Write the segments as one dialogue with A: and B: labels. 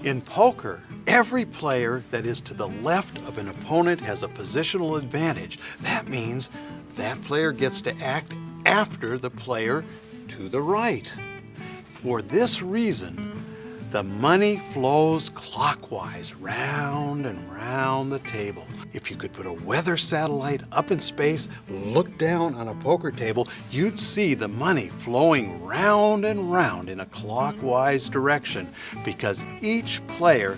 A: In poker, every player that is to the left of an opponent has a positional advantage. That means that player gets to act after the player to the right. For this reason, the money flows clockwise round and round the table. If you could put a weather satellite up in space, look down on a poker table, you'd see the money flowing round and round in a clockwise direction, because each player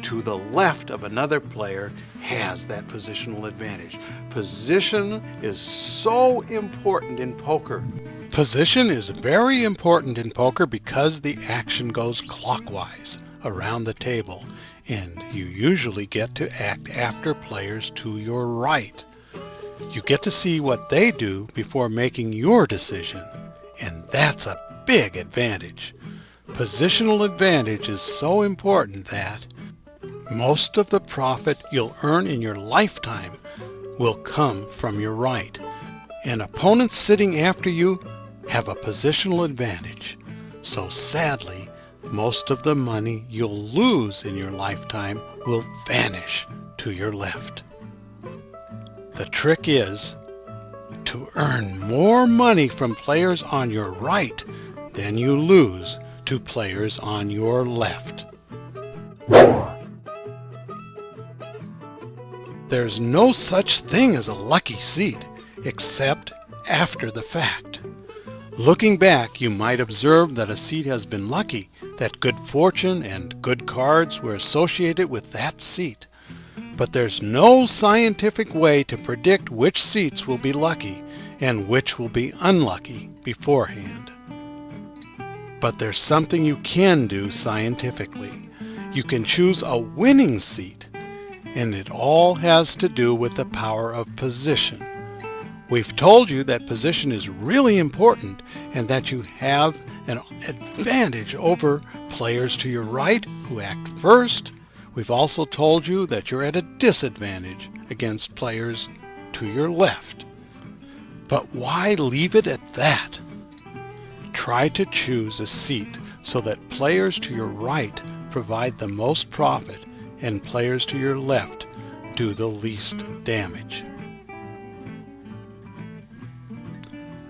A: to the left of another player has that positional advantage. Position is so important in poker. Position is very important in poker because the action goes clockwise around the table, and you usually get to act after players to your right. You get to see what they do before making your decision, and that's a big advantage. Positional advantage is so important that most of the profit you'll earn in your lifetime will come from your right, and opponents sitting after you have a positional advantage. So sadly, most of the money you'll lose in your lifetime will vanish to your left. The trick is to earn more money from players on your right than you lose to players on your left. There's no such thing as a lucky seat, except after the fact. Looking back, you might observe that a seat has been lucky, that good fortune and good cards were associated with that seat. But there's no scientific way to predict which seats will be lucky and which will be unlucky beforehand. But there's something you can do scientifically. You can choose a winning seat, and it all has to do with the power of position. We've told you that position is really important and that you have an advantage over players to your right who act first. We've also told you that you're at a disadvantage against players to your left. But why leave it at that? Try to choose a seat so that players to your right provide the most profit and players to your left do the least damage.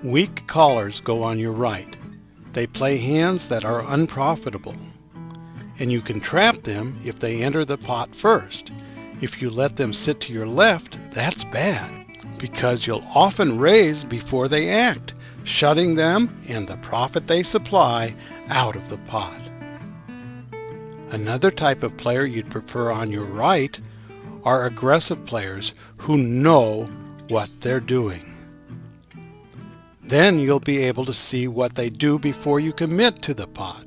A: Weak callers go on your right. They play hands that are unprofitable, and you can trap them if they enter the pot first. If you let them sit to your left, that's bad, because you'll often raise before they act, shutting them and the profit they supply out of the pot. Another type of player you'd prefer on your right are aggressive players who know what they're doing. Then you'll be able to see what they do before you commit to the pot.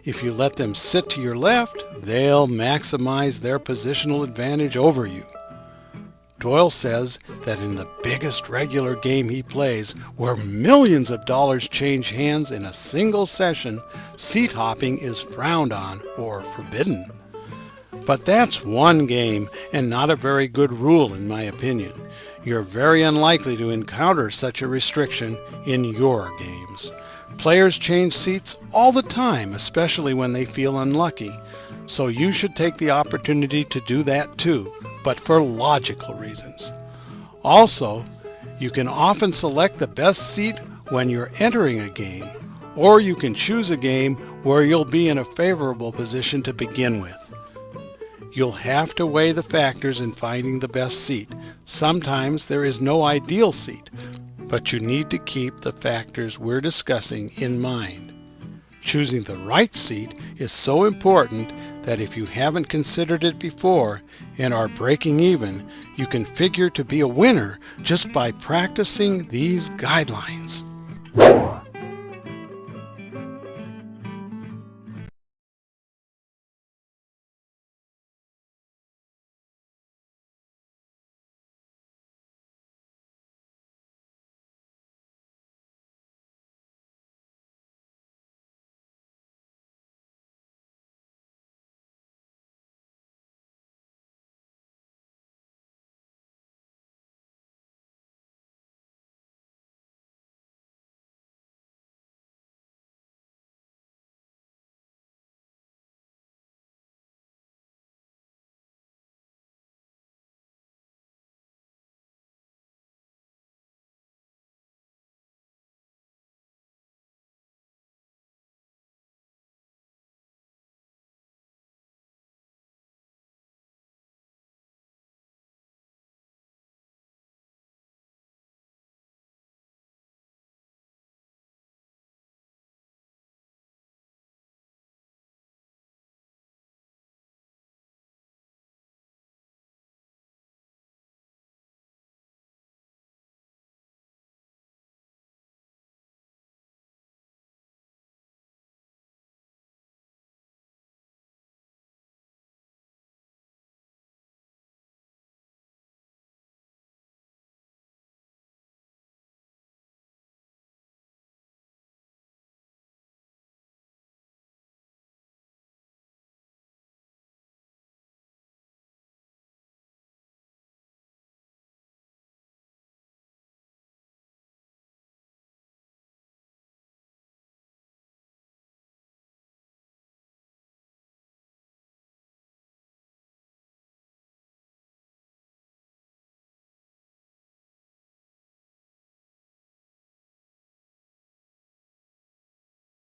A: If you let them sit to your left, they'll maximize their positional advantage over you. Doyle says that in the biggest regular game he plays, where millions of dollars change hands in a single session, seat hopping is frowned on or forbidden. But that's one game and not a very good rule in my opinion. You're very unlikely to encounter such a restriction in your games. Players change seats all the time, especially when they feel unlucky. So you should take the opportunity to do that too, but for logical reasons. Also, you can often select the best seat when you're entering a game, or you can choose a game where you'll be in a favorable position to begin with. You'll have to weigh the factors in finding the best seat. Sometimes there is no ideal seat, but you need to keep the factors we're discussing in mind. Choosing the right seat is so important that if you haven't considered it before and are breaking even, you can figure to be a winner just by practicing these guidelines.